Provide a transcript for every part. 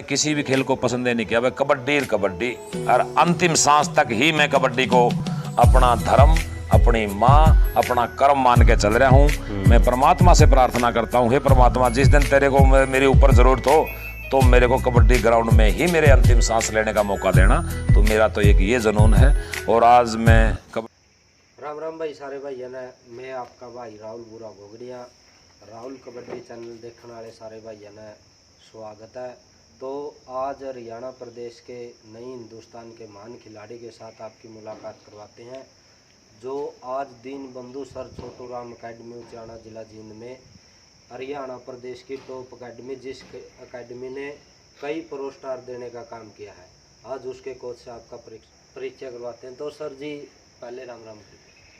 किसी भी खेल को पसंद नहीं किया, भाई कबड्डी कबड्डी, और अंतिम सांस तक ही मैं कबड्डी को अपना धर्म, अपनी माँ, अपना कर्म मान के चल रहा हूँ। मैं परमात्मा से प्रार्थना करता हूँ, हे परमात्मा, जिस दिन तेरे को मेरे ऊपर जरूरत हो तो मेरे को कबड्डी ग्राउंड में ही मेरे अंतिम सांस लेने का मौका देना। तो मेरा तो एक ये जुनून है। और आज मैं राम राम भाई सारे भाई है ना, मैं आपका भाई राहुल बुरा घोगड़िया। राहुल कबड्डी चैनल देखने वाले सारे भाई है ना, स्वागत है। तो आज हरियाणा प्रदेश के नई हिंदुस्तान के महान खिलाड़ी के साथ आपकी मुलाकात करवाते हैं, जो आज दीन बंधु सर छोटू राम अकेडमी उचाना जिला जींद में हरियाणा प्रदेश की टॉप अकेडमी, जिस अकेडमी ने कई प्रो स्टार देने का काम किया है, आज उसके कोच से आपका परिचय करवाते हैं। तो सर जी पहले राम राम।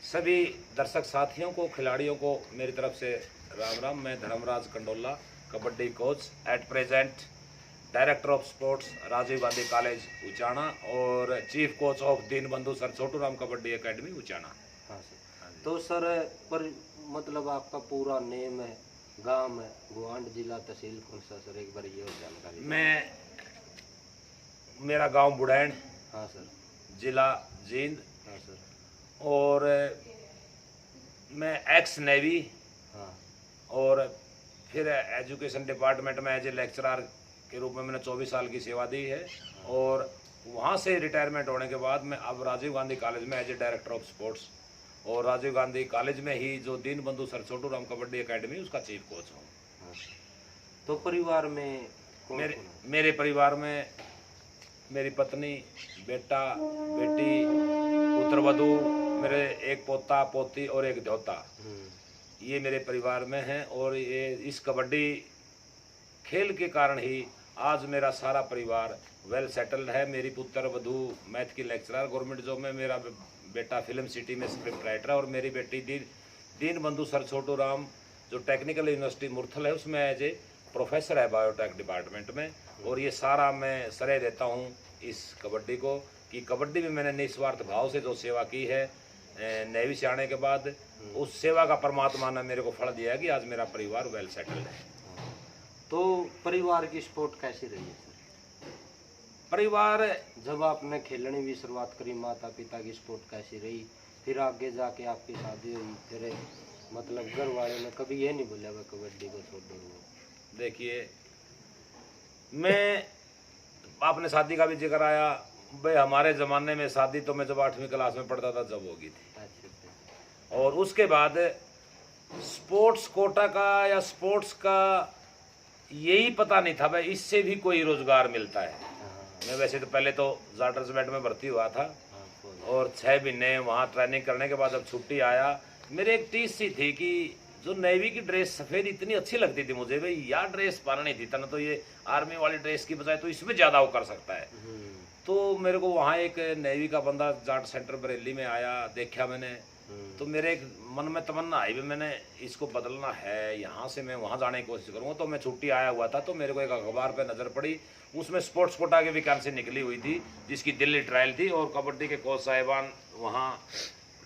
सभी दर्शक साथियों को, खिलाड़ियों को मेरी तरफ से राम राम। मैं Dharmraj Kandola, kabaddi coach, at present director of sports, Rajiv Gandhi college Uchana, और chief coach of Deen Bandhu sir Chhotu Ram kabaddi academy Uchana. हाँ सर। तो सर पर मतलब आपका पूरा नेम है, गांव है, गुवांड जिला, तहसील कौन सा सर, एक बार ये जानकारी। मेरा गांव बुड़ैन। हाँ सर। जिला जींद। हाँ सर। और मैं एक्स नेवी। हाँ। और फिर एजुकेशन डिपार्टमेंट में एज ए लेक्चरर के रूप में मैंने 24 साल की सेवा दी है। और वहाँ से रिटायरमेंट होने के बाद मैं अब राजीव गांधी कॉलेज में as a director of sports, और राजीव गांधी कॉलेज में ही जो दीन बंधु सर छोटू राम कबड्डी एकेडमी, उसका चीफ कोच हूँ। हाँ। तो परिवार में मेरे परिवार में मेरी पत्नी, बेटा, बेटी, पुत्रवधू, मेरे एक पोता पोती और एक ध्योता, ये मेरे परिवार में हैं। और ये इस कबड्डी खेल के कारण ही आज मेरा सारा परिवार वेल सेटल्ड है। मेरी पुत्र वधू मैथ की लेक्चरर गवर्नमेंट जॉब में, मेरा बेटा फिल्म सिटी में स्क्रिप्ट राइटर, और मेरी बेटी दीन बंधु सर छोटू राम जो टेक्निकल यूनिवर्सिटी मुरथल है उसमें एज ए प्रोफेसर है बायोटेक डिपार्टमेंट में। और ये सारा मैं श्रेय देता हूँ इस कबड्डी को, कि कबड्डी में मैंने निस्वार्थ भाव से जो सेवा की है नेवी से आने के बाद, उस सेवा का परमात्मा ने मेरे को फल दिया है कि आज मेरा परिवार वेल सेटल्ड है। तो परिवार की सपोर्ट कैसी रही है सर? परिवार, जब आपने खेलने की शुरुआत करी, माता पिता की सपोर्ट कैसी रही? फिर आगे जाके आपकी शादी हुई, फिर मतलब घर वाले ने कभी ये नहीं बोला वह कबड्डी को छोड़ दो? देखिए, मैं आपने शादी का भी जिक्र आया, भाई हमारे ज़माने में शादी तो मैं जब 8वीं क्लास में पढ़ता था जब होगी थी। और उसके बाद स्पोर्ट्स कोटा का या स्पोर्ट्स का यही पता नहीं था भाई इससे भी कोई रोजगार मिलता है। मैं वैसे तो पहले तो जाट रेजिमेंट में भर्ती हुआ था, और 6 महीने वहाँ ट्रेनिंग करने के बाद जब छुट्टी आया, मेरे एक टीस सी थी कि जो नेवी की ड्रेस सफ़ेद इतनी अच्छी लगती थी मुझे, भाई यार ड्रेस पाना नहीं थी ना, तो ये आर्मी वाली ड्रेस की बजाय तो इसमें ज़्यादा वो कर सकता है। तो मेरे को वहाँ एक नेवी का बंदा जाट सेंटर बरेली में आया, देखा मैंने, तो मेरे एक मन में तमन्ना आई भी मैंने इसको बदलना है, यहाँ से मैं वहाँ जाने की कोशिश करूँगा। तो मैं छुट्टी आया हुआ था, तो मेरे को एक अखबार पे नज़र पड़ी, उसमें स्पोर्ट्स कोटा की वैकेंसी निकली हुई थी, जिसकी दिल्ली ट्रायल थी, और कबड्डी के कोच साहिबान वहाँ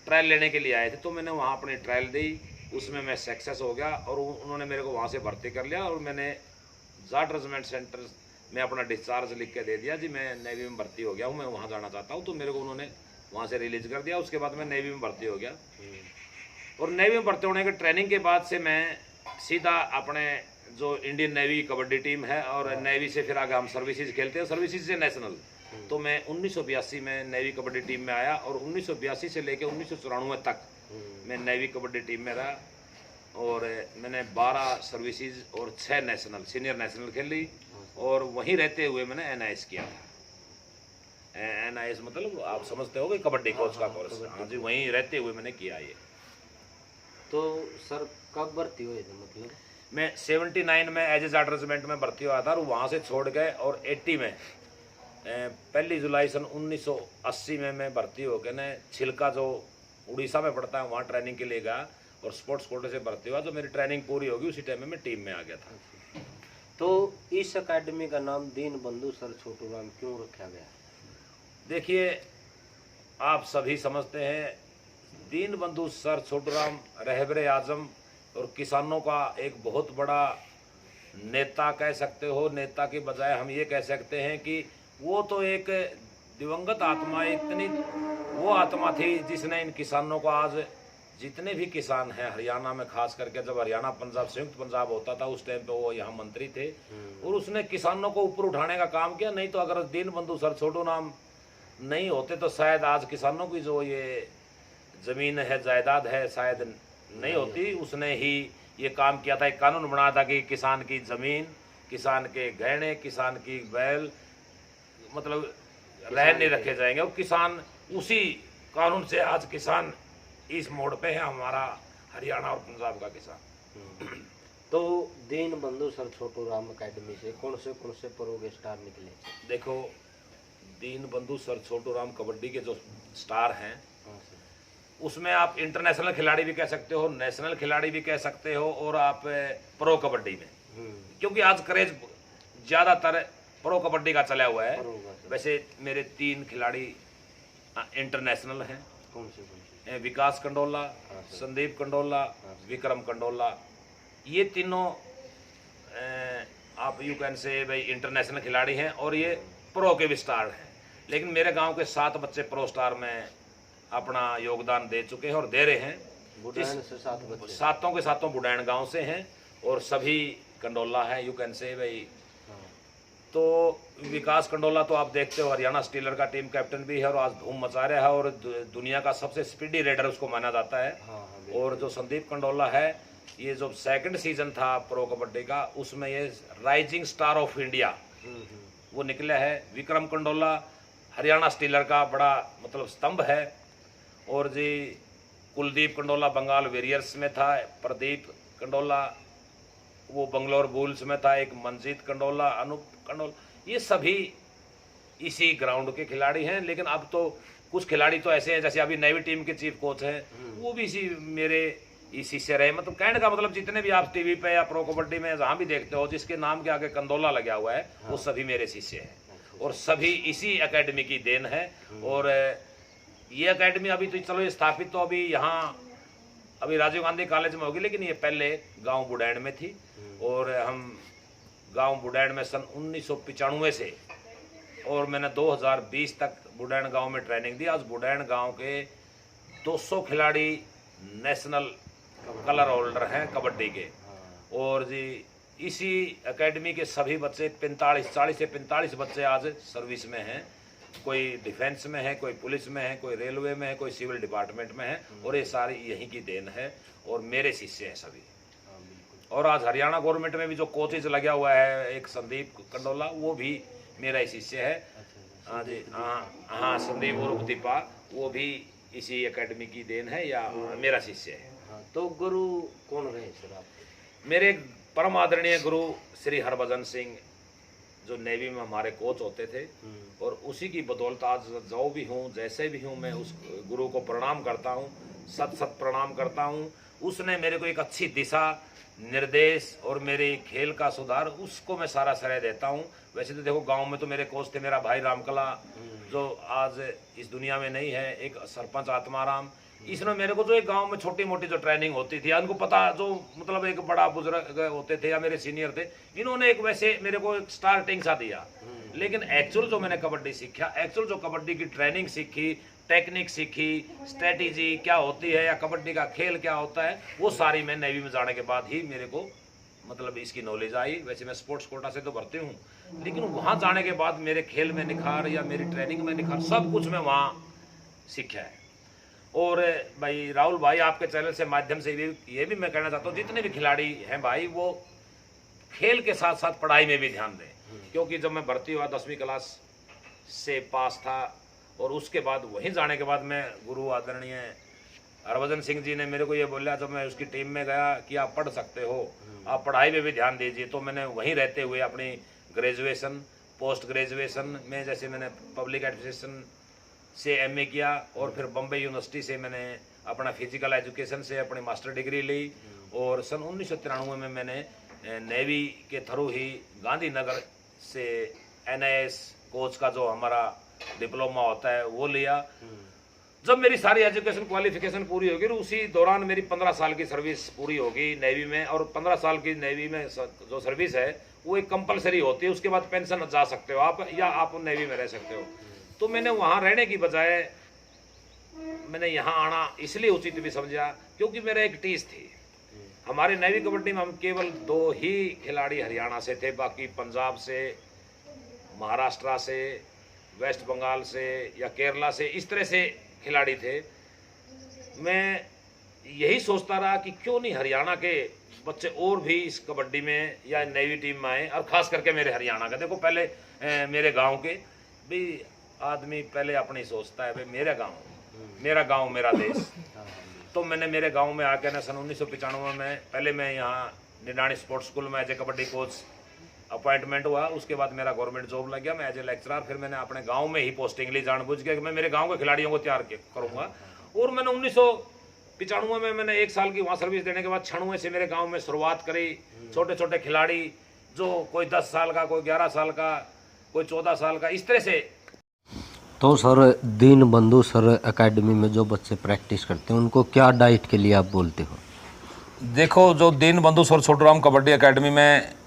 ट्रायल लेने के लिए आए थे। तो मैंने वहाँ अपनी ट्रायल दी, उसमें मैं सक्सेस हो गया, और उन्होंने मेरे को वहाँ से भर्ती कर लिया, और मैंने जाट रेजिमेंट सेंटर में अपना डिस्चार्ज लिख के दे दिया जी मैं नेवी में भर्ती हो गया हूँ, मैं वहाँ जाना चाहता हूँ। तो मेरे को उन्होंने वहाँ से रिलीज कर दिया। उसके बाद मैं नेवी में भर्ती हो गया, और नेवी में भर्ती होने के ट्रेनिंग के बाद से मैं सीधा अपने जो इंडियन नेवी कबड्डी टीम है, और नेवी से फिर आगे हम सर्विसेज खेलते हैं, सर्विसेज से नेशनल। तो मैं 1982 में नेवी कबड्डी टीम में आया, और 1982 से लेकर 1994 तक मैं नेवी कबड्डी टीम में रहा, और मैंने 12 सर्विसेज और 6 नेशनल सीनियर नेशनल खेली। और वहीं रहते हुए मैंने NIS किया था। NIS मतलब आप समझते हो कबड्डी कोच का कोर्स। हाँ जी, वहीं रहते हुए मैंने किया ये। तो सर कब भर्ती हुए थे? मतलब मैं 79 में एज ए जाट रेजिमेंट में भर्ती हुआ था, और वहाँ से छोड़ गए, और 80 में 1 जुलाई सन 1980 में मैं भर्ती हो गया न छिलका जो उड़ीसा में पड़ता है, वहाँ ट्रेनिंग के लिए गया, और स्पोर्ट्स कोटे से भर्ती हुआ। तो मेरी ट्रेनिंग पूरी होगी उसी टाइम में मैं टीम में आ गया था। तो इस अकेडमी का नाम दीन बंधु सर छोटू राम क्यों रखा गया? देखिए, आप सभी समझते हैं दीन बंधु सर छोटू राम रहबरे आजम और किसानों का एक बहुत बड़ा नेता कह सकते हो, नेता के बजाय हम ये कह सकते हैं कि वो तो एक दिवंगत आत्मा, इतनी वो आत्मा थी जिसने इन किसानों को आज, जितने भी किसान हैं हरियाणा में, खास करके जब हरियाणा पंजाब संयुक्त पंजाब होता था उस टाइम पे वो यहाँ मंत्री थे, और उसने किसानों को ऊपर उठाने का काम किया। नहीं तो अगर दीनबंधु सर छोटू राम नहीं होते तो शायद आज किसानों की जो ये जमीन है, जायदाद है, शायद नहीं होती। उसने ही ये काम किया था, एक कानून बनाया था कि किसान की जमीन, किसान के गहने, किसान की बैल मतलब रह नहीं रखे जाएंगे। और किसान, उसी कानून से आज किसान इस मोड़ पे है हमारा हरियाणा और पंजाब का किसान। तो दीन बंधु सर छोटू राम अकेडमी से कौन से प्रो स्टार निकले? देखो, दीन बंधु सर छोटू राम कबड्डी के जो स्टार हैं, उसमें आप इंटरनेशनल खिलाड़ी भी कह सकते हो, नेशनल खिलाड़ी भी कह सकते हो, और आप प्रो कबड्डी में, क्योंकि आज क्रेज ज्यादातर प्रो कबड्डी का चला हुआ है। वैसे मेरे 3 खिलाड़ी इंटरनेशनल हैं। कौन से? विकास कंडोला, संदीप कंडोला, विक्रम कंडोला, ये तीनों आप यू कैन से भाई इंटरनेशनल खिलाड़ी हैं, और ये प्रो के भी स्टार हैं। लेकिन मेरे गांव के 7 बच्चे प्रो स्टार में अपना योगदान दे चुके हैं और दे रहे हैं। बुढ़ैन से 7 बच्चे, सातों के सातों बुढ़ैन गांव से हैं, और सभी कंडोला है, यू कैन से भाई। तो विकास कंडोला तो आप देखते हो हरियाणा स्टीलर का टीम कैप्टन भी है, और आज धूम मचा रहा है, और दुनिया का सबसे स्पीडी रेडर उसको माना जाता है। और जो संदीप कंडोला है, ये जो 2nd सीजन था प्रो कबड्डी का, उसमें ये राइजिंग स्टार ऑफ इंडिया वो निकला है। विक्रम कंडोला हरियाणा स्टीलर का बड़ा मतलब स्तंभ है। और जी कुलदीप कंडोला बंगाल वेरियर्स में था, प्रदीप कंडोला वो बंगलोर बुल्स में था, एक मंजीत कंडोला, अनूप कंडोला, ये सभी इसी ग्राउंड के खिलाड़ी हैं। लेकिन अब तो कुछ खिलाड़ी तो ऐसे हैं, जैसे अभी नेवी टीम के चीफ कोच हैं, वो भी इसी मेरे इसी से रहे। मतलब कहने का मतलब जितने भी आप टीवी पे या प्रो कबड्डी में जहाँ भी देखते हो, जिसके नाम के आगे कंडोला लगा हुआ है, वो सभी मेरे शिष्य हैं, और सभी इसी एकेडमी की देन है। और ये एकेडमी अभी तो चलो स्थापित तो अभी यहाँ अभी राजीव गांधी कॉलेज में होगी, लेकिन ये पहले गांव बुढ़ैन में थी। और हम गांव बुढ़ैन में सन 1995 से, और मैंने 2020 तक बुढ़ैन गांव में ट्रेनिंग दी। आज बुढ़ैन गांव के 200 खिलाड़ी नेशनल कलर होल्डर हैं कबड्डी के। और जी इसी एकेडमी के सभी बच्चे 40 से 45 बच्चे आज सर्विस में हैं। कोई डिफेंस में है, कोई पुलिस में है, कोई रेलवे में है, कोई सिविल डिपार्टमेंट में है, और ये सारी यहीं की देन है, और मेरे शिष्य हैं सभी। और आज हरियाणा गवर्नमेंट में भी जो कोचेज लगा हुआ है, एक संदीप कंडोला, वो भी मेरा ही शिष्य है। हाँ जी, हाँ संदीप उर्फ दीपा, वो भी इसी एकेडमी की देन है या मेरा शिष्य है। तो गुरु कौन रहे सर आप? मेरे परम आदरणीय गुरु श्री हरभजन सिंह, जो नेवी में हमारे कोच होते थे, और उसी की बदौलत आज जो भी हूँ, जैसे भी हूँ, मैं उस गुरु को प्रणाम करता हूँ, सत प्रणाम करता हूँ। उसने मेरे को एक अच्छी दिशा, निर्देश और मेरे खेल का सुधार, उसको मैं सारा श्रेय देता हूँ। वैसे तो देखो गांव में तो मेरे कोच थे मेरा भाई रामकला, जो आज इस दुनिया में नहीं है, एक सरपंच आत्माराम। इसने मेरे को जो एक गांव में छोटी मोटी जो ट्रेनिंग होती थी, उनको पता, जो मतलब एक बड़ा बुजुर्ग होते थे या मेरे सीनियर थे, इन्होंने एक वैसे मेरे को एक स्टार्टिंग सा दिया। लेकिन एक्चुअल जो मैंने कबड्डी सीखा, एक्चुअल जो कबड्डी की ट्रेनिंग सीखी, टेक्निक सीखी, स्ट्रेटेजी क्या होती है या कबड्डी का खेल क्या होता है, वो सारी मैं नेवी में जाने के बाद ही मेरे को मतलब इसकी नॉलेज आई। वैसे मैं स्पोर्ट्स कोटा से तो भर्ती हूँ, लेकिन वहाँ जाने के बाद मेरे खेल में निखार या मेरी ट्रेनिंग में निखार, सब कुछ मैं वहाँ सीखा है। और भाई राहुल भाई, आपके चैनल से माध्यम से ये भी मैं कहना चाहता हूँ, जितने भी खिलाड़ी हैं भाई, वो खेल के साथ साथ पढ़ाई में भी ध्यान दें। क्योंकि जब मैं भर्ती हुआ 10वीं क्लास से पास था, और उसके बाद वहीं जाने के बाद मैं गुरु आदरणीय हरभजन सिंह जी ने मेरे को ये बोला, जब मैं उसकी टीम में गया कि आप पढ़ सकते हो, आप पढ़ाई में भी ध्यान दीजिए। तो मैंने वहीं रहते हुए अपनी ग्रेजुएशन, पोस्ट ग्रेजुएशन में, जैसे मैंने पब्लिक एडमिनिस्ट्रेशन से एमए किया, और फिर बम्बई यूनिवर्सिटी से मैंने अपना फिजिकल एजुकेशन से अपनी मास्टर डिग्री ली। और सन 1993 में मैंने नेवी के थ्रू ही गांधीनगर से NIS कोच का जो हमारा डिप्लोमा होता है वो लिया। जब मेरी सारी एजुकेशन क्वालिफिकेशन पूरी होगी और उसी दौरान मेरी 15 साल की सर्विस पूरी होगी नेवी में, और 15 साल की नेवी में जो सर्विस है वो एक कंपलसरी होती है, उसके बाद पेंशन जा सकते हो आप, या आप नेवी में रह सकते हो। तो मैंने वहाँ रहने की बजाय मैंने यहाँ आना इसलिए उचित भी समझा क्योंकि मेरा एक टीस थी। हमारे नेवी कबड्डी में हम केवल 2 ही खिलाड़ी हरियाणा से थे, बाकी पंजाब से, महाराष्ट्र से, वेस्ट बंगाल से या केरला से, इस तरह से खिलाड़ी थे। मैं यही सोचता रहा कि क्यों नहीं हरियाणा के बच्चे और भी इस कबड्डी में या नेवी टीम में आए, और ख़ास करके मेरे हरियाणा का। देखो पहले मेरे गांव के भी आदमी पहले अपनी सोचता है, भाई मेरा गांव मेरा देश। तो मैंने मेरे गांव में आकर ना सन 1995 में पहले मैं यहाँ निडानी स्पोर्ट्स स्कूल में as a kabaddi coach appointment हुआ। उसके बाद मेरा गवर्नमेंट जॉब लग गया, मैं एज ए लेक्चरर। फिर मैंने अपने गांव में ही पोस्टिंग ली जानबूझ के कि मैं मेरे गांव के खिलाड़ियों को तैयार करूंगा। और मैंने 1995 में मैंने 1 साल की वहाँ सर्विस देने के बाद 96 से मेरे गाँव में शुरुआत करी। छोटे छोटे खिलाड़ी जो कोई 10 साल का, कोई 11 साल का, कोई 14 साल का, इस तरह से। तो सर दीनबंधु सर एकेडमी में जो बच्चे प्रैक्टिस करते हैं उनको क्या डाइट के लिए आप बोलते हो? देखो जो दीनबंधु सर छोटूराम कबड्डी एकेडमी में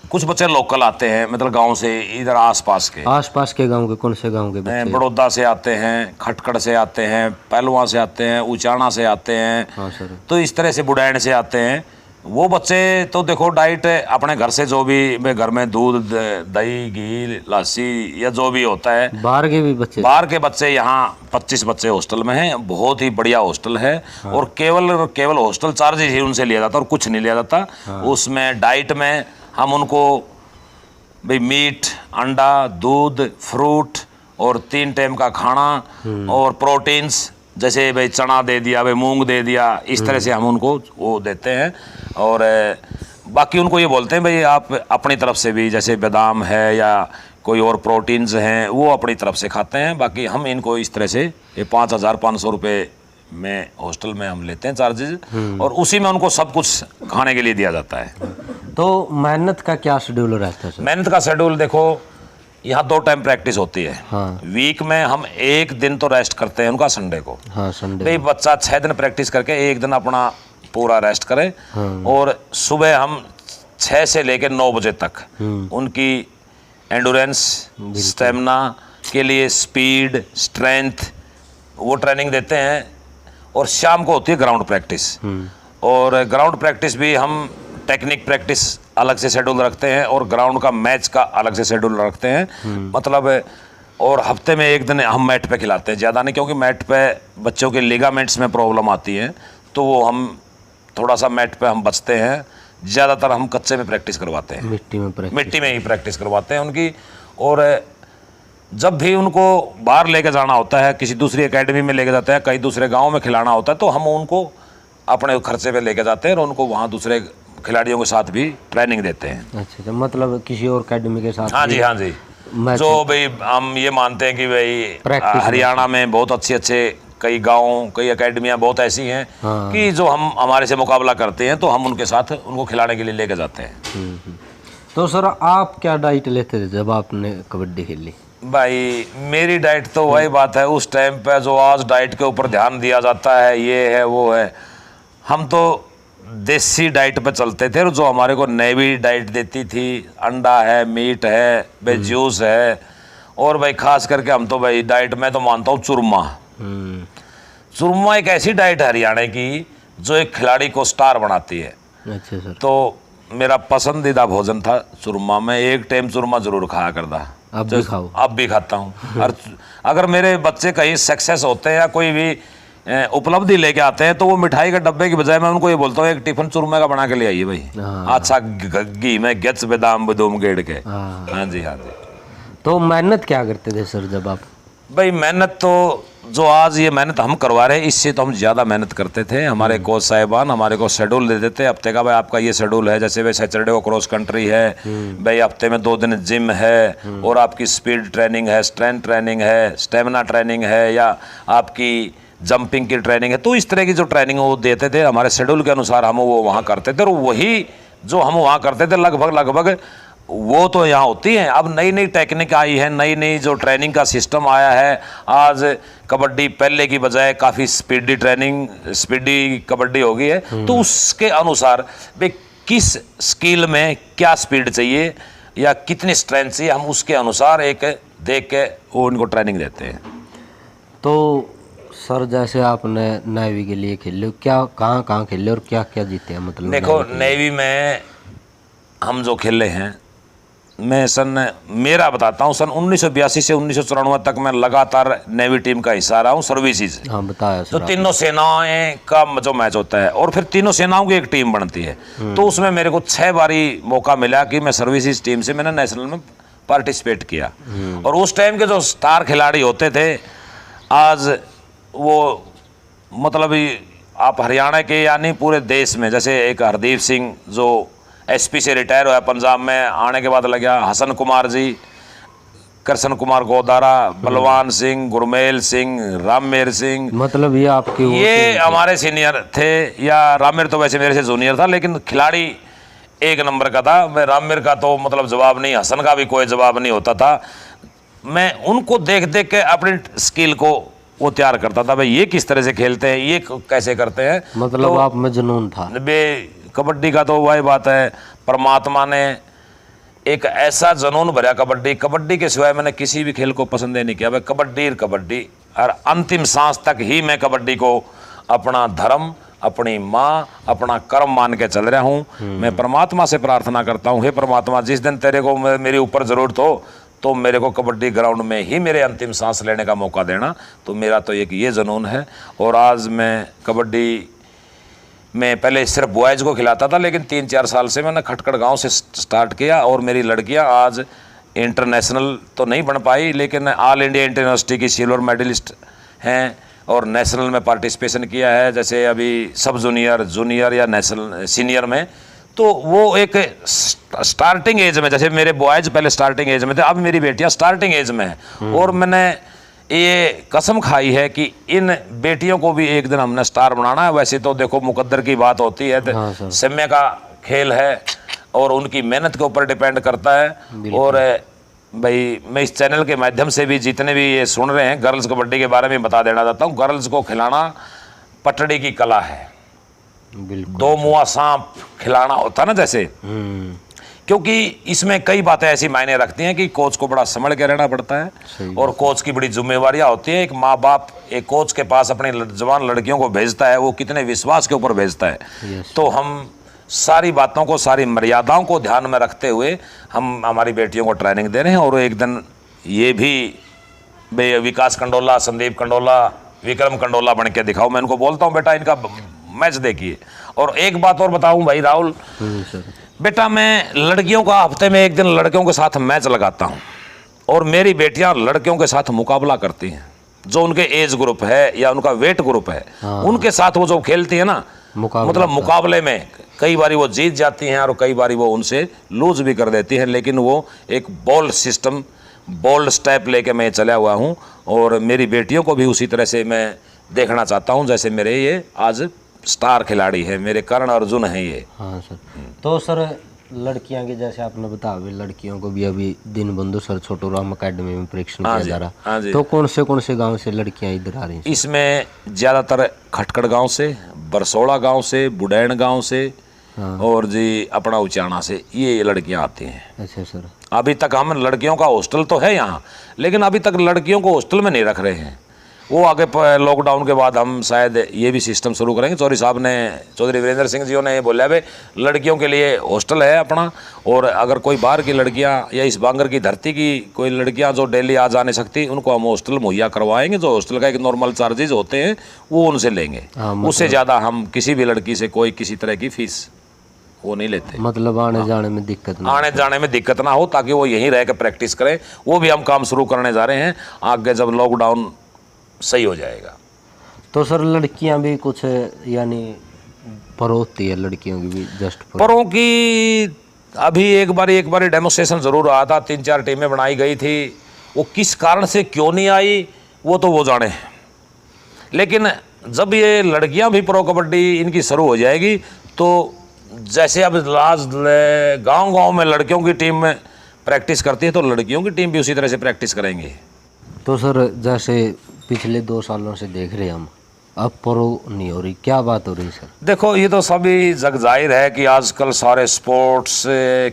कुछ बच्चे लोकल आते हैं, मतलब गांव से, इधर आसपास के गांव के कौन से गांव के बच्चे? बड़ौदा से आते हैं, खटकड़ से आते हैं, पहलवा से आते हैं, उचाना से आते हैं। हाँ सर। तो इस तरह से बुढ़ैन से आते हैं। वो बच्चे तो देखो डाइट अपने घर से जो भी घर में दूध, दही, घी, लस्सी या जो भी होता है। बाहर के बच्चे यहाँ 25 बच्चे हॉस्टल में हैं, बहुत ही बढ़िया हॉस्टल है। हाँ। और केवल हॉस्टल चार्ज ही उनसे लिया जाता और कुछ नहीं लिया जाता। हाँ। उसमें डाइट में हम उनको भाई मीट, अंडा, दूध, फ्रूट और 3 टाइम का खाना और प्रोटीन्स, जैसे भाई चना दे दिया, भाई मूंग दे दिया, इस तरह से हम उनको वो देते हैं। और बाकी उनको ये बोलते हैं भाई आप अपनी तरफ से भी, जैसे बादाम है या कोई और प्रोटीन्स हैं, वो अपनी तरफ से खाते हैं। बाकी हम इनको इस तरह से ये 5500 रुपये में हॉस्टल में हम लेते हैं चार्जेज, और उसी में उनको सब कुछ खाने के लिए दिया जाता है। तो मेहनत का क्या शेड्यूल रहता है सर? मेहनत का शेड्यूल देखो, यहाँ 2 टाइम प्रैक्टिस होती है। हाँ। वीक में हम 1 दिन तो रेस्ट करते हैं उनका, संडे को। हाँ, संडे। भाई बच्चा 6 दिन प्रैक्टिस करके 1 दिन अपना पूरा रेस्ट करे। हाँ। और सुबह हम 6 से लेकर 9 बजे तक उनकी एंडोरेंस, स्टेमिना के लिए स्पीड, स्ट्रेंथ, वो ट्रेनिंग देते हैं। और शाम को होती है ग्राउंड प्रैक्टिस। और ग्राउंड प्रैक्टिस भी हम टेक्निक प्रैक्टिस अलग से शेड्यूल रखते हैं और ग्राउंड का मैच का अलग से शेड्यूल रखते हैं। मतलब और हफ्ते में 1 दिन हम मैट पे खिलाते हैं, ज़्यादा नहीं, क्योंकि मैट पे बच्चों के लिगामेंट्स में प्रॉब्लम आती है, तो वो हम थोड़ा सा मैट पे हम बचते हैं। ज़्यादातर हम कच्चे में प्रैक्टिस करवाते हैं, मिट्टी में ही प्रैक्टिस करवाते हैं उनकी। और जब भी उनको बाहर लेके जाना होता है, किसी दूसरी एकेडमी में लेके जाते हैं, कहीं दूसरे गाँव में खिलाना होता है, तो हम उनको अपने खर्चे पे लेके जाते हैं और उनको वहाँ दूसरे खिलाड़ियों के साथ भी ट्रेनिंग देते हैं। अच्छा, तो मतलब किसी और एकेडमी के साथ? हाँ जी, हाँ जी। जो भाई हम ये मानते हैं कि भाई हरियाणा में बहुत अच्छे कई गांव, कई एकेडमियां बहुत ऐसी हैं। हाँ। कि जो हम हमारे से मुकाबला करते हैं, तो हम उनके साथ उनको खिलाने के लिए लेके जाते हैं। तो सर आप क्या डाइट लेते थे जब आपने कबड्डी खेली? भाई मेरी डाइट तो वही बात है, उस टाइम पे जो आज डाइट के ऊपर ध्यान दिया जाता है, ये है वो है, हम तो देसी डाइट पे चलते थे। और जो हमारे को नेवी डाइट देती थी, अंडा है, मीट है, भाई जूस है, और भाई खास करके हम तो भाई डाइट में तो मानता हूँ चूरमा। चूरमा एक ऐसी डाइट है हरियाणा की जो एक खिलाड़ी को स्टार बनाती है। अच्छा सर। तो मेरा पसंदीदा भोजन था चूरमा। मैं 1 टाइम चूरमा जरूर खाया करता। अब भी खाओ? अब भी खाता हूँ। और अगर मेरे बच्चे कहीं सक्सेस होते हैं या कोई भी उपलब्धि लेके आते हैं, तो वो मिठाई के डब्बे की बजाय मैं उनको ये बोलता हूँ एक टिफिन चूरमे का बना के ले आइए भाई। अच्छा घी में गेट्स बादाम बदूम गेड़ के। हाँ जी, हाँ जी। तो मेहनत क्या करते थे सर जब आप? भाई मेहनत तो जो आज ये मेहनत हम करवा रहे हैं, इससे तो हम ज़्यादा मेहनत करते थे। हमारे कोच साहिबान हमारे को शेड्यूल दे देते हफ्ते का, भाई आपका ये शेड्यूल है। जैसे भाई सैटरडे को क्रॉस कंट्री है, भाई हफ्ते में 2 दिन जिम है, और आपकी स्पीड ट्रेनिंग है, स्ट्रेंथ ट्रेनिंग है, स्टेमिना ट्रेनिंग है, या आपकी जंपिंग की ट्रेनिंग है। तो इस तरह की जो ट्रेनिंग वो देते थे, हमारे शेड्यूल के अनुसार हम वो वहाँ करते थे। और वही जो हम वहाँ करते थे लगभग वो तो यहाँ होती हैं। अब नई नई टेक्निक आई है, नई नई जो ट्रेनिंग का सिस्टम आया है, आज कबड्डी पहले की बजाय काफ़ी स्पीडी ट्रेनिंग, स्पीडी कबड्डी हो गई है। तो उसके अनुसार भाई किस स्किल में क्या स्पीड चाहिए या कितनी स्ट्रेंथ चाहिए, हम उसके अनुसार एक देख के वो उनको ट्रेनिंग देते हैं। तो सर जैसे आपने नेवी के लिए खेले, क्या कहाँ कहाँ खेले और क्या क्या जीते हैं? मतलब देखो नेवी में हम जो खेले हैं, मैं मेरा बताता हूँ, सन 1982 से 1994 तक मैं लगातार नेवी टीम का हिस्सा रहा हूँ, सर्विसेज। हाँ बताया तो सर। तीनों सेनाएं का जो मैच होता है और फिर तीनों सेनाओं की एक टीम बनती है। तो उसमें मेरे को 6 बारी मौका मिला कि मैं सर्विसेज टीम से मैंने नेशनल में पार्टिसिपेट किया। और उस टाइम के जो स्टार खिलाड़ी होते थे, आज वो मतलब आप हरियाणा के यानी पूरे देश में, जैसे एक हरदीप सिंह जो एसपी से रिटायर हुआ पंजाब में, आने के बाद लग गया हसन कुमार जी, कृष्ण कुमार गोदारा, बलवान सिंह, गुरमेल सिंह, राममेर सिंह, मतलब ये आपके ये हमारे सीनियर थे। या राममेर तो वैसे मेरे से जूनियर था, लेकिन खिलाड़ी एक नंबर का था। मैं राममेर का तो मतलब जवाब नहीं, हसन का भी कोई जवाब नहीं होता था। मैं उनको देख देख के अपनी स्किल को वो तैयार करता था, भाई ये किस तरह से खेलते हैं, ये कैसे करते हैं। मतलब तो आप में जुनून था। बे कबड्डी का तो वही बात है, परमात्मा ने एक ऐसा जुनून भरा कबड्डी के सिवाय मैंने किसी भी खेल को पसंद नहीं किया। भाई कबड्डी और अंतिम सांस तक ही मैं कबड्डी को अपना धर्म, अपनी माँ, अपना कर्म मान के चल रहा हूँ। मैं परमात्मा से प्रार्थना करता हूँ, हे परमात्मा जिस दिन तेरे को मेरे ऊपर ज़रूरत हो तो मेरे को कबड्डी ग्राउंड में ही मेरे अंतिम सांस लेने का मौका देना। तो मेरा तो एक ये जुनून है। और आज मैं कबड्डी में पहले सिर्फ बॉयज़ को खिलाता था, लेकिन 3-4 साल से मैंने खटखड़ गांव से स्टार्ट किया। और मेरी लड़कियां आज इंटरनेशनल तो नहीं बन पाई, लेकिन ऑल इंडिया इंटर यूनिवर्सिटी की सिल्वर मेडलिस्ट हैं और नेशनल में पार्टिसिपेशन किया है, जैसे अभी सब जूनियर या नेशनल सीनियर में। तो वो एक स्टार्टिंग एज में, जैसे मेरे बॉयज़ पहले स्टार्टिंग एज में थे, अब मेरी बेटियां स्टार्टिंग एज में हैं। और मैंने ये कसम खाई है कि इन बेटियों को भी एक दिन हमने स्टार बनाना है। वैसे तो देखो मुकद्दर की बात होती है, तो समय का खेल है और उनकी मेहनत के ऊपर डिपेंड करता है। और भाई मैं इस चैनल के माध्यम से भी जितने भी ये सुन रहे हैं, गर्ल्स कबड्डी के बारे में बता देना चाहता हूँ। गर्ल्स को खिलाना पटड़ी की कला है। दो मुआ सांप खिलाना होता ना जैसे, क्योंकि इसमें कई बातें ऐसी मायने रखती हैं कि कोच को बड़ा संभल के रहना पड़ता है और कोच की बड़ी जिम्मेवारियां होती हैं। एक माँ बाप एक कोच के पास अपनी जवान लड़कियों को भेजता है, वो कितने विश्वास के ऊपर भेजता है। तो हम सारी बातों को, सारी मर्यादाओं को ध्यान में रखते हुए हम हमारी बेटियों को ट्रेनिंग दे रहे हैं। और एक दिन ये भी विकास कंडोला, संदीप कंडोला, विक्रम कंडोला बन के दिखाओ। मैं इनको बोलता हूँ बेटा इनका मैच देखिए। और एक बात और बताऊँ भाई राहुल, बेटा मैं लड़कियों का हफ्ते में एक दिन लड़कियों के साथ मैच लगाता हूँ और मेरी बेटियां लड़कियों के साथ मुकाबला करती हैं। जो उनके एज ग्रुप है या उनका वेट ग्रुप है, उनके साथ वो जो खेलती है ना, मतलब मुकाबले में कई बारी वो जीत जाती हैं और कई बारी वो उनसे लूज भी कर देती हैं। लेकिन वो एक बोल्ड सिस्टम, बोल्ड स्टेप लेके मैं चला हुआ हूँ और मेरी बेटियों को भी उसी तरह से मैं देखना चाहता हूँ जैसे मेरे ये आज स्टार खिलाड़ी है, मेरे कर्ण अर्जुन हैं ये। हाँ सर। तो सर लड़कियां की जैसे आपने बताया, लड़कियों को भी अभी दीनबंधु सर छोटू राम अकेडमी में परीक्षण किया जा रहा है। तो कौन से गांव से लड़कियां इधर आ रही हैं? इसमें ज़्यादातर खटखड़ गांव से, बरसोड़ा गांव से, बुडैन गांव से और जी अपना उचाना से ये लड़कियां आती हैं। अच्छा सर। अभी तक हम लड़कियों का हॉस्टल तो है यहाँ, लेकिन अभी तक लड़कियों को हॉस्टल में नहीं रख रहे हैं। वो आगे लॉकडाउन के बाद हम शायद ये भी सिस्टम शुरू करेंगे। चौधरी वीरेंद्र सिंह जी ने बोला भाई लड़कियों के लिए हॉस्टल है अपना, और अगर कोई बाहर की लड़कियां या इस बांगर की धरती की कोई लड़कियां जो डेली आ जा नहीं सकती, उनको हम हॉस्टल मुहैया करवाएंगे। जो हॉस्टल का एक नॉर्मल चार्जेज होते हैं वो उनसे लेंगे, उससे ज़्यादा हम किसी भी लड़की से कोई किसी तरह की फीस वो नहीं लेते। मतलब आने जाने में दिक्कत ना हो, ताकि वो यहीं रह कर प्रैक्टिस करें। वो भी हम काम शुरू करने जा रहे हैं आगे जब लॉकडाउन सही हो जाएगा। तो सर लड़कियां भी कुछ यानी पर होती है, लड़कियों की भी जस्ट परों की अभी एक बार डेमोस्ट्रेशन जरूर आया था, 3-4 टीमें बनाई गई थी। वो किस कारण से क्यों नहीं आई वो तो वो जाने। लेकिन जब ये लड़कियां भी प्रो कबड्डी इनकी शुरू हो जाएगी तो जैसे अब आज गांव-गांव में लड़कियों की टीम में प्रैक्टिस करती है, तो लड़कियों की टीम भी उसी तरह से प्रैक्टिस करेंगे। तो सर जैसे पिछले 2 सालों से देख रहे हैं हम, अब प्रो नहीं हो रही, क्या बात हो रही है सर? देखो ये तो सभी जग जाहिर है कि आजकल सारे स्पोर्ट्स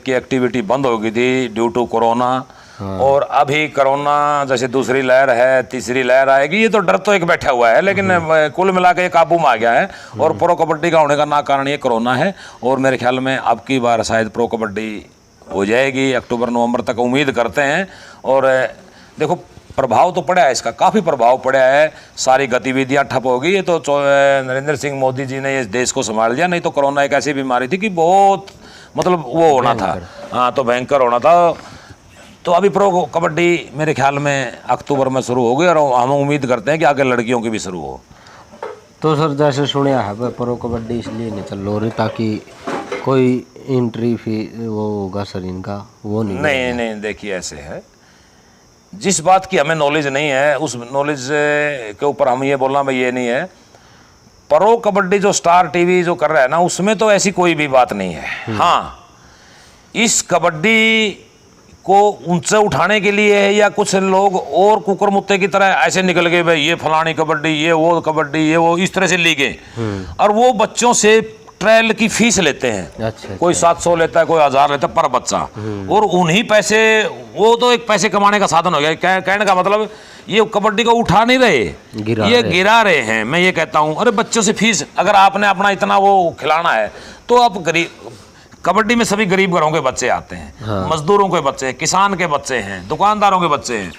की एक्टिविटी बंद हो गई थी ड्यू टू कोरोना। और अभी कोरोना जैसे दूसरी लहर है, तीसरी लहर आएगी, ये तो डर तो एक बैठा हुआ है, लेकिन कुल मिला के काबू में आ गया है। और प्रो कबड्डी का होने का ना कारण ये कोरोना है। और मेरे ख्याल में अब की बार शायद प्रो कबड्डी हो जाएगी, अक्टूबर नवंबर तक उम्मीद करते हैं। और देखो प्रभाव तो पड़ा है, इसका काफ़ी प्रभाव पड़ा है, सारी गतिविधियां ठप हो गई। ये तो नरेंद्र सिंह मोदी जी ने इस देश को संभाल लिया, नहीं तो कोरोना एक ऐसी बीमारी थी कि बहुत मतलब वो होना था, हाँ तो भयंकर होना था। तो अभी प्रो कबड्डी मेरे ख्याल में अक्टूबर में शुरू होगी और हम उम्मीद करते हैं कि आगे लड़कियों की भी शुरू हो। तो सर जैसे सुना है प्रो कबड्डी इसलिए नहीं चल रही ताकि कोई एंट्री फी वो होगा सर इनका, वो नहीं देखिए ऐसे है, जिस बात की हमें नॉलेज नहीं है उस नॉलेज के ऊपर हम ये बोलना भाई ये नहीं है। प्रो कबड्डी जो स्टार टीवी जो कर रहा है ना, उसमें तो ऐसी कोई भी बात नहीं है। हाँ, इस कबड्डी को ऊंचे उठाने के लिए है, या कुछ लोग और कुकर मुत्ते की तरह ऐसे निकल गए भाई ये फलानी कबड्डी, ये वो कबड्डी, ये वो, इस तरह से लीगे और वो बच्चों से ट्रायल की फीस लेते हैं। अच्छा, कोई 700 लेता है, कोई 1000 लेता है पर बच्चा। और उन्हीं पैसे, वो तो एक पैसे कमाने का साधन हो गया। कहने का मतलब ये कबड्डी को उठा नहीं रहे, ये गिरा रहे हैं। मैं ये कहता हूँ अरे बच्चों से फीस, अगर आपने अपना इतना वो खिलाना है तो आप गरीब, कबड्डी में सभी गरीब घरों के बच्चे आते हैं। हाँ। मजदूरों के बच्चे, किसान के बच्चे हैं, दुकानदारों के बच्चे हैं,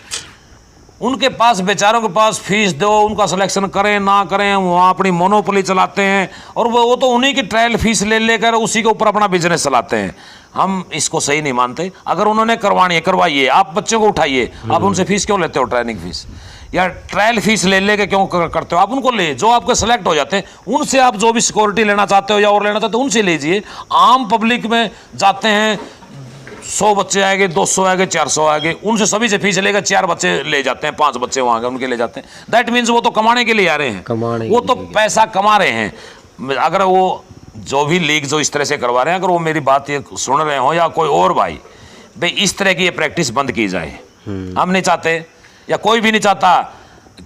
उनके पास बेचारों के पास फीस दो, उनका सिलेक्शन करें ना करें, वहाँ अपनी मोनोपोली चलाते हैं और वो तो उन्हीं की ट्रायल फीस ले लेकर उसी के ऊपर अपना बिजनेस चलाते हैं। हम इसको सही नहीं मानते। अगर उन्होंने करवानी है करवाइए, आप बच्चों को उठाइए, आप उनसे फीस क्यों लेते हो, ट्रेनिंग फीस या ट्रायल फीस ले लेके क्यों करते हो? आप उनको ले, जो आपके सेलेक्ट हो जाते हैं उनसे आप जो भी सिक्योरिटी लेना चाहते हो या और लेना चाहते हो उनसे लीजिए। आम पब्लिक में जाते हैं, 100 बच्चे आएंगे, 200 आएंगे, 400 आएंगे, उनसे सभी से फीस लेकर 4 बच्चे ले जाते हैं, 5 बच्चे वहाँ उनके ले जाते हैं। दैट मीन्स वो तो कमाने के लिए आ रहे हैं, वो तो पैसा कमा रहे हैं। अगर वो जो भी लीग जो इस तरह से करवा रहे हैं, अगर वो मेरी बात ये सुन रहे हो या कोई और भाई इस तरह की ये प्रैक्टिस बंद की जाए। हम नहीं चाहते या कोई भी नहीं चाहता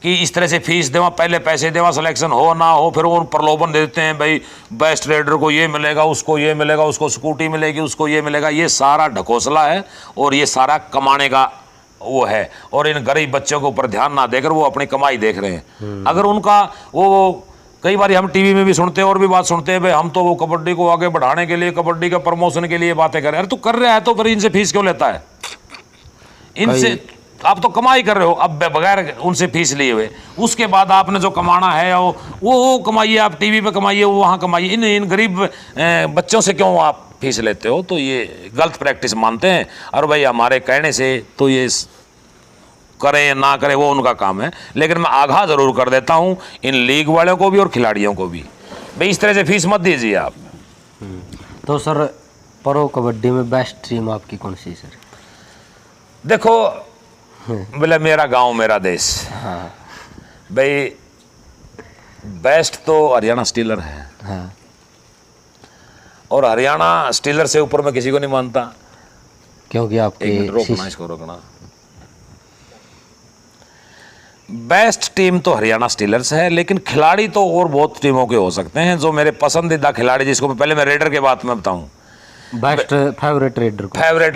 कि इस तरह से फीस देवा, पहले पैसे देवा, सिलेक्शन हो ना हो, फिर वो प्रलोभन दे देते हैं भाई बेस्ट रेडर को ये मिलेगा, उसको ये मिलेगा, उसको स्कूटी मिलेगी, उसको ये मिलेगा। ये सारा ढकोसला है और ये सारा कमाने का वो है। और इन गरीब बच्चों के ऊपर ध्यान ना देकर वो अपनी कमाई देख रहे हैं। अगर उनका वो कई बार हम टीवी में भी सुनते हैं और भी बात सुनते हैं भाई हम तो वो कबड्डी को आगे बढ़ाने के लिए, कबड्डी का प्रमोशन के लिए बातें कर रहे हैं। अरे तू कर रहा है तो फिर इनसे फीस क्यों लेता है? इनसे आप तो कमाई कर रहे हो, अब बगैर उनसे फीस लिए हुए। उसके बाद आपने जो कमाना है वो कमाइए, आप टीवी पे कमाइए, वो वहाँ कमाइए। इन गरीब बच्चों से क्यों आप फीस लेते हो? तो ये गलत प्रैक्टिस मानते हैं। और भाई हमारे कहने से तो ये करें ना करें वो उनका काम है, लेकिन मैं आगाह ज़रूर कर देता हूँ इन लीग वालों को भी और खिलाड़ियों को भी, भाई इस तरह से फीस मत दीजिए आप। तो सर प्रो कबड्डी में बेस्ट टीम आपकी कौन सी सर? देखो बोले मेरा गांव मेरा देश। हाँ। भाई बेस्ट तो हरियाणा स्टीलर है। हाँ। और हरियाणा स्टीलर से ऊपर मैं किसी को नहीं मानता, क्योंकि आपके रोकना इसको रोकना। बेस्ट टीम तो हरियाणा स्टीलर्स है, लेकिन खिलाड़ी तो और बहुत टीमों के हो सकते हैं। जो मेरे पसंदीदा खिलाड़ी, जिसको पहले मैं रेडर के बात में बताऊं, बेस्ट फेवरेट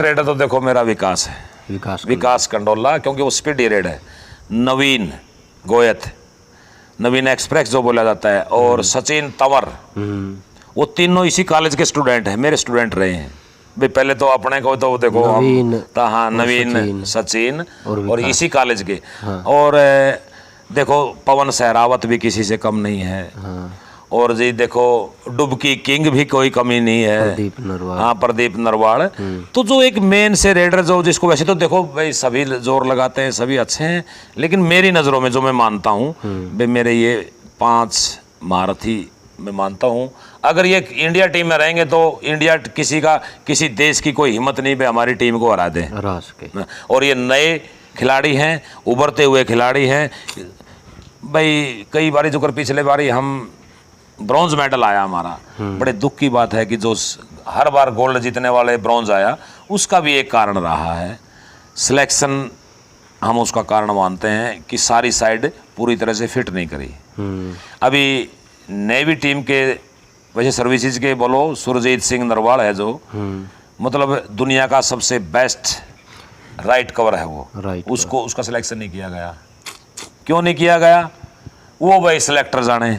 रेडर तो देखो मेरा विकास है, विकास कंडोला, क्योंकि वो स्पीडी रेड है। नवीन गोयत, नवीन एक्सप्रेस जो बोला जाता है, और सचिन तंवर, वो तीनों इसी कॉलेज के स्टूडेंट हैं, मेरे स्टूडेंट रहे हैं। भाई पहले तो अपने को तो देखो नवीन सचिन और इसी कॉलेज के। हाँ। और देखो पवन सहरावत भी किसी से कम नहीं है। हाँ। और जी देखो डुबकी किंग भी कोई कमी नहीं है, प्रदीप नरवाल। हाँ, प्रदीप नरवाल। तो जो एक मेन से रेडर जो, जिसको वैसे तो देखो भाई सभी जोर लगाते हैं, सभी अच्छे हैं, लेकिन मेरी नज़रों में जो मैं मानता हूँ भाई मेरे ये 5 महारथी मैं मानता हूँ। अगर ये इंडिया टीम में रहेंगे तो इंडिया किसी देश की कोई हिम्मत नहीं भाई हमारी टीम को हरा दे। और ये नए खिलाड़ी हैं, उभरते हुए खिलाड़ी हैं भाई। कई बारी जो कर पिछले बारी हम ब्रॉन्ज मेडल आया हमारा। बड़े दुख की बात है कि जो हर बार गोल्ड जीतने वाले ब्रॉन्ज आया, उसका भी एक कारण रहा है सिलेक्शन। हम उसका कारण मानते हैं कि सारी साइड पूरी तरह से फिट नहीं करी। अभी नेवी टीम के वैसे सर्विसेज के बोलो, सुरजीत सिंह नरवाल है जो मतलब दुनिया का सबसे बेस्ट राइट कवर है वो, उसको उसका सिलेक्शन नहीं किया गया। क्यों नहीं किया गया वो भाई सिलेक्टर जाने।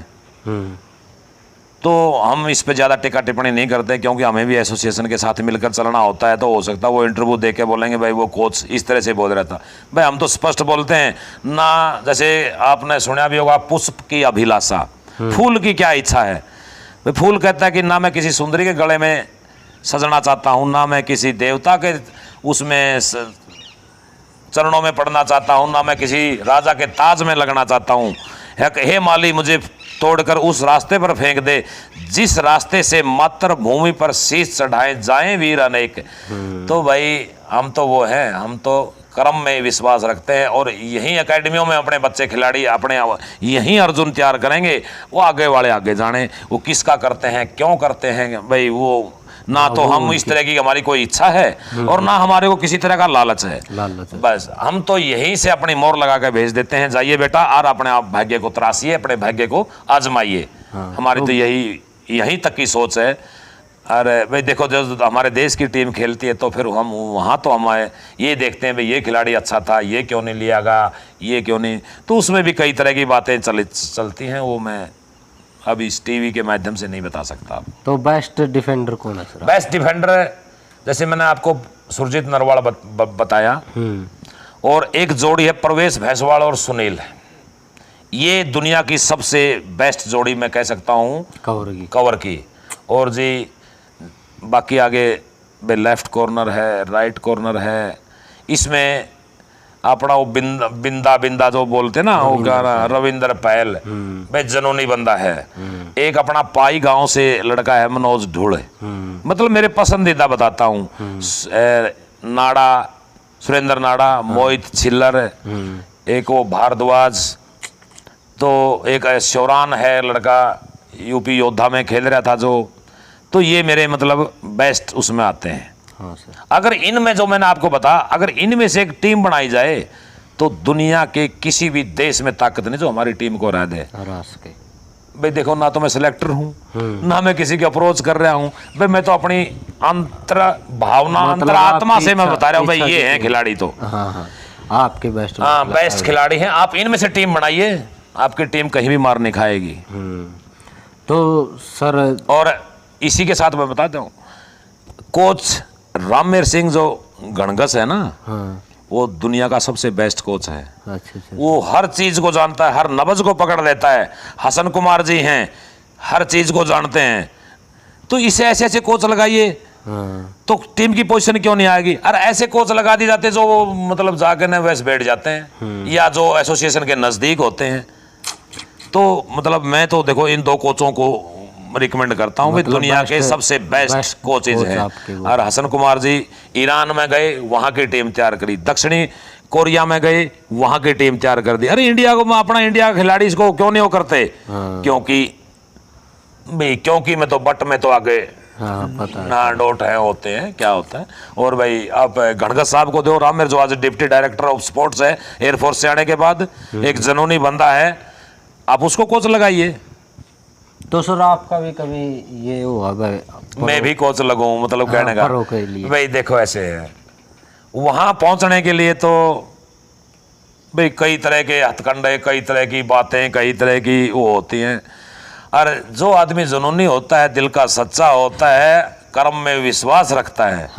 तो हम इस पे ज़्यादा टिक्का टिप्पणी नहीं करते, क्योंकि हमें भी एसोसिएशन के साथ मिलकर चलना होता है। तो हो सकता है वो इंटरव्यू दे के बोलेंगे भाई वो कोच इस तरह से बोल रहा था। भाई हम तो स्पष्ट बोलते हैं ना, जैसे आपने सुना भी होगा पुष्प की अभिलाषा, फूल की क्या इच्छा है। भाई फूल कहता है कि ना मैं किसी सुंदरी के गले में सजना चाहता हूँ, ना मैं किसी देवता के उसमें चरणों में पड़ना चाहता हूँ, ना मैं किसी राजा के ताज में लगना चाहता हूँ। हे माली मुझे तोड़कर उस रास्ते पर फेंक दे जिस रास्ते से मातृभूमि पर शीश चढ़ाए जाएं वीर अनेक। तो भाई हम तो वो हैं, हम तो कर्म में विश्वास रखते हैं और यहीं एकेडमियों में अपने बच्चे खिलाड़ी अपने यहीं अर्जुन तैयार करेंगे। वो आगे वाले आगे जाने, वो किसका करते हैं क्यों करते हैं भाई, वो ना तो हम इस तरह की हमारी कोई इच्छा है और ना हमारे को किसी तरह का लालच है। बस हम तो यहीं से अपनी मोहर लगा के भेज देते हैं, जाइए बेटा और अपने आप भाग्य को तराशिए, अपने भाग्य को आजमाइए। हमारी तो यहीं तक की सोच है। अरे भाई देखो जब हमारे देश की टीम खेलती है तो फिर हम वहाँ तो हम ये देखते हैं भाई ये खिलाड़ी अच्छा था, ये क्यों नहीं लिया गया, ये क्यों नहीं। तो उसमें भी कई तरह की बातें चलती हैं, वो मैं अब इस टीवी के माध्यम से नहीं बता सकता। तो बेस्ट डिफेंडर कौन है सर? बेस्ट डिफेंडर जैसे मैंने आपको सुरजीत नरवाल बताया, और एक जोड़ी है प्रवेश भैंसवाल और सुनील। ये दुनिया की सबसे बेस्ट जोड़ी मैं कह सकता हूँ कवर की। और जी बाकी आगे लेफ्ट कॉर्नर है, राइट कॉर्नर है, इसमें अपना वो बिंदा जो बोलते ना वो गाना रविंदर पहल भाई जनूनी बंदा है। एक अपना पाई गांव से लड़का है मनोज ढूढ़, मतलब मेरे पसंदीदा बताता हूँ, नाड़ा सुरेंद्र नाड़ा, मोहित छिल्लर, एक वो भारद्वाज, तो एक शौरान है लड़का यूपी योद्धा में खेल रहा था जो। तो ये मेरे मतलब बेस्ट उसमें आते हैं। हाँ सर। अगर इनमें जो मैंने आपको बताया, अगर इनमें से एक टीम बनाई जाए तो दुनिया के किसी भी देश में ताकत नहीं जो हमारी टीम को हरा दे। भाई देखो ना तो मैं सिलेक्टर हूँ, ना मैं किसी की अप्रोच कर रहा हूँ, भाई मैं तो अपनी अंतर भावना अंतर आत्मा से मैं बता रहा हूँ भाई ये हैं खिलाड़ी। तो आपके बेस्ट बेस्ट खिलाड़ी हैं, आप इनमें से टीम बनाइए, आपकी टीम कहीं भी मार नहीं खाएगी। तो सर और इसी के साथ मैं बताता हूँ, कोच रामवीर सिंह जो गणगस है ना, वो दुनिया का सबसे बेस्ट कोच है। अच्छा। वो हर चीज को जानता है, हर नब्ज को पकड़ लेता है। हसन कुमार जी हैं, हर चीज को जानते हैं। तो इसे ऐसे ऐसे कोच लगाइए तो टीम की पोजीशन क्यों नहीं आएगी। और ऐसे कोच लगा दी जाते जो वो मतलब जाकर न वैसे बैठ जाते हैं या जो एसोसिएशन के नजदीक होते हैं। तो मतलब मैं तो देखो इन दो कोचों को रिकमेंड करता हूँ, मतलब दुनिया के सबसे बेस्ट कोचेज हैं। और हसन कुमार जी ईरान में गए, वहाँ की टीम तैयार करी, दक्षिणी कोरिया में गए, वहाँ की टीम तैयार कर दी। अरे इंडिया को अपना इंडिया खिलाड़ी इसको क्यों नहीं वो करते? क्योंकि मैं तो बट में तो आगे ना डोट है होते हैं क्या होता है। और भाई आप गणगस साहब को दो, रामवीर जो आज डिप्टी डायरेक्टर ऑफ स्पोर्ट्स है एयरफोर्स से आने के बाद, एक जनूनी बंदा है, आप उसको कोच लगाइए। तो सर आपका भी कभी ये हुआ मैं भी कोच लगूं मतलब कहने का भाई देखो ऐसे है, वहां पहुंचने के लिए तो भाई कई तरह के हथकंडे, कई तरह की बातें, कई तरह की वो होती हैं। और जो आदमी जुनूनी होता है, दिल का सच्चा होता है, कर्म में विश्वास रखता है,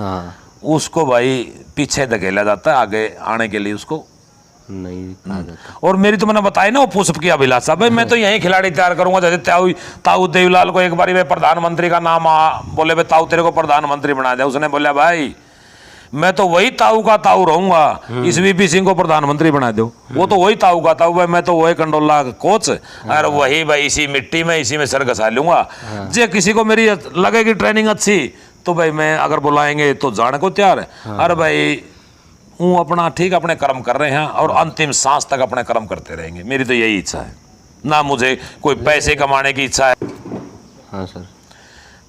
उसको भाई पीछे धकेला जाता है, आगे आने के लिए उसको नहीं। और मेरी तो मैंने बताया ना वो पुष्प की अभिलाषा, भाई मैं तो यही खिलाड़ी तैयार करूंगा। जैसे ताऊ देवीलाल को एक बार वे प्रधानमंत्री का नाम बोले भाई ताऊ तेरे को प्रधानमंत्री बना दे, उसने बोला भाई मैं तो वही ताऊ का ताऊ रहूंगा, इस वीपी सिंह को प्रधानमंत्री बना दो। वो तो वही ताऊ का ताऊ, भाई मैं तो वही कंडोला कोच, और वही भाई इसी मिट्टी में इसी में सर घसा लूंगा। जे किसी को मेरी लगेगी ट्रेनिंग अच्छी तो भाई मैं अगर बुलाएंगे तो जाने को तैयार है। अरे भाई वो अपना ठीक अपने कर्म कर रहे हैं और अंतिम सांस तक अपने कर्म करते रहेंगे। मेरी तो यही इच्छा है, ना मुझे कोई पैसे कमाने की इच्छा है। हाँ सर।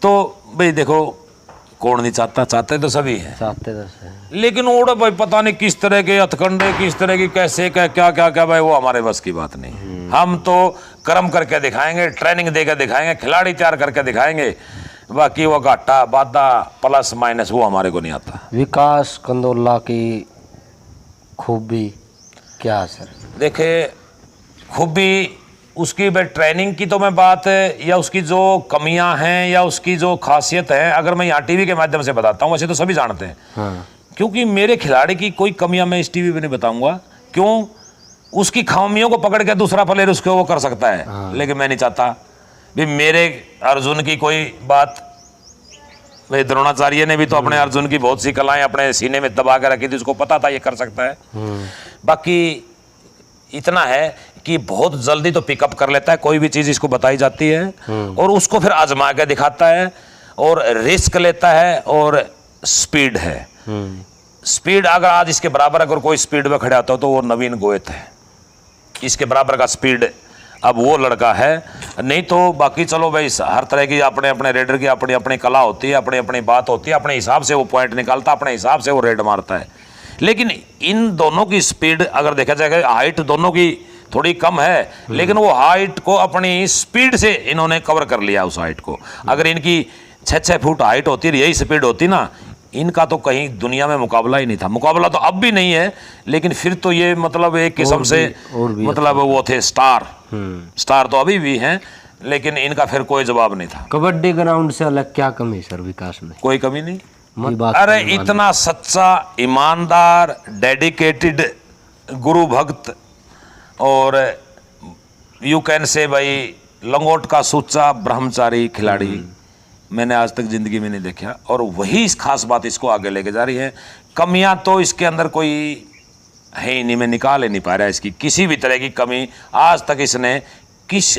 तो भाई देखो, कौन नहीं चाहता, चाहते तो सभी हैं, चाहते तो सही। लेकिन और भाई पता नहीं किस तरह के हथकंडे, किस तरह की कैसे क्या क्या क्या क्या भाई, वो हमारे बस की बात नहीं। हम तो कर्म करके दिखाएंगे, ट्रेनिंग देकर दिखाएंगे, खिलाड़ी तैयार करके दिखाएंगे। बाकी वो घाटा बाधा प्लस माइनस वो हमारे को नहीं आता। विकास कंदोला की खूबी क्या है सर? देखे, खूबी उसकी भाई ट्रेनिंग की तो मैं बात है, या उसकी जो कमियां हैं या उसकी जो खासियत है, अगर मैं यहाँ टीवी के माध्यम से बताता हूँ, वैसे तो सभी जानते हैं। हाँ। क्योंकि मेरे खिलाड़ी की कोई कमियां मैं इस टीवी पे नहीं बताऊंगा। क्यों? उसकी खामियों को पकड़ के दूसरा प्लेयर उसको वो कर सकता है। हाँ। लेकिन मैं नहीं चाहता भी मेरे अर्जुन की कोई बात, भाई द्रोणाचार्य ने भी तो अपने अर्जुन की बहुत सी कलाएं अपने सीने में दबा के रखी थी, उसको पता था ये कर सकता है। बाकी इतना है कि बहुत जल्दी तो पिकअप कर लेता है, कोई भी चीज़ इसको बताई जाती है और उसको फिर आजमा के दिखाता है, और रिस्क लेता है, और स्पीड है। स्पीड अगर आज इसके बराबर अगर कोई स्पीड में खड़ा होता हो तो वो नवीन गोयत है। इसके बराबर का स्पीड अब वो लड़का है नहीं। तो बाकी चलो भाई, हर तरह की अपने अपने रेडर की अपनी अपनी कला होती है, अपनी अपनी बात होती है, अपने हिसाब से वो पॉइंट निकालता है, अपने हिसाब से वो रेड मारता है। लेकिन इन दोनों की स्पीड अगर देखा जाएगा, हाइट दोनों की थोड़ी कम है, लेकिन वो हाइट को अपनी स्पीड से इन्होंने कवर कर लिया उस हाइट को। अगर इनकी 6-6 फुट हाइट होती, यही स्पीड होती ना, इनका तो कहीं दुनिया में मुकाबला ही नहीं था। मुकाबला तो अब भी नहीं है, लेकिन फिर तो ये मतलब एक किस्म से मतलब वो थे स्टार तो अभी भी हैं, लेकिन इनका फिर कोई जवाब नहीं था। कबड्डी ग्राउंड से अलग क्या कमी सर विकास में? कोई कमी नहीं। बात अरे इतना सच्चा, ईमानदार, डेडिकेटेड, गुरु भक्त, और यू कैन से भाई लंगोट का सुच्चा ब्रह्मचारी खिलाड़ी मैंने आज तक जिंदगी में नहीं देखा। और वही इस खास बात इसको आगे लेके जा रही है। कमियां तो इसके अंदर कोई है ही नहीं, मैं निकाल ही नहीं पा रहा इसकी किसी भी तरह की कमी। आज तक इसने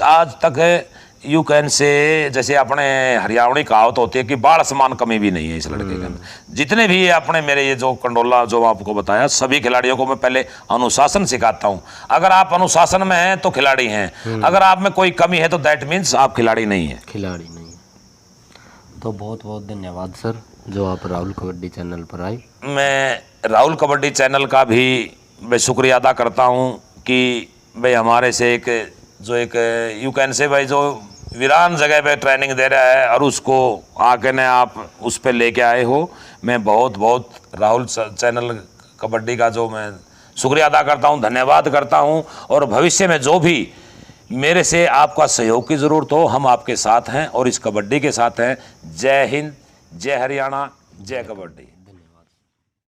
आज तक यू कैन से, जैसे अपने हरियाणवी कहावत होती है कि बाढ़ समान कमी भी नहीं है इस लड़के के अंदर। जितने भी अपने मेरे ये जो कंडोला जो आपको बताया, सभी खिलाड़ियों को मैं पहले अनुशासन सिखाता हूँ। अगर आप अनुशासन में हैं तो खिलाड़ी हैं, अगर आप में कोई कमी है तो दैट मीन्स आप खिलाड़ी नहीं है। खिलाड़ी नहीं है। तो बहुत बहुत धन्यवाद सर जो आप राहुल कबड्डी चैनल पर आए। मैं राहुल कबड्डी चैनल का भी मैं शुक्रिया अदा करता हूँ कि भाई हमारे से एक यू कैन से भाई जो वीरान जगह पे ट्रेनिंग दे रहा है और उसको आके ने आप उस पे लेके आए हो। मैं बहुत बहुत राहुल चैनल कबड्डी का जो मैं शुक्रिया अदा करता हूँ, धन्यवाद करता हूँ। और भविष्य में जो भी मेरे से आपका सहयोग की ज़रूरत हो, हम आपके साथ हैं और इस कबड्डी के साथ हैं। जय हिंद, जय हरियाणा, जय कबड्डी।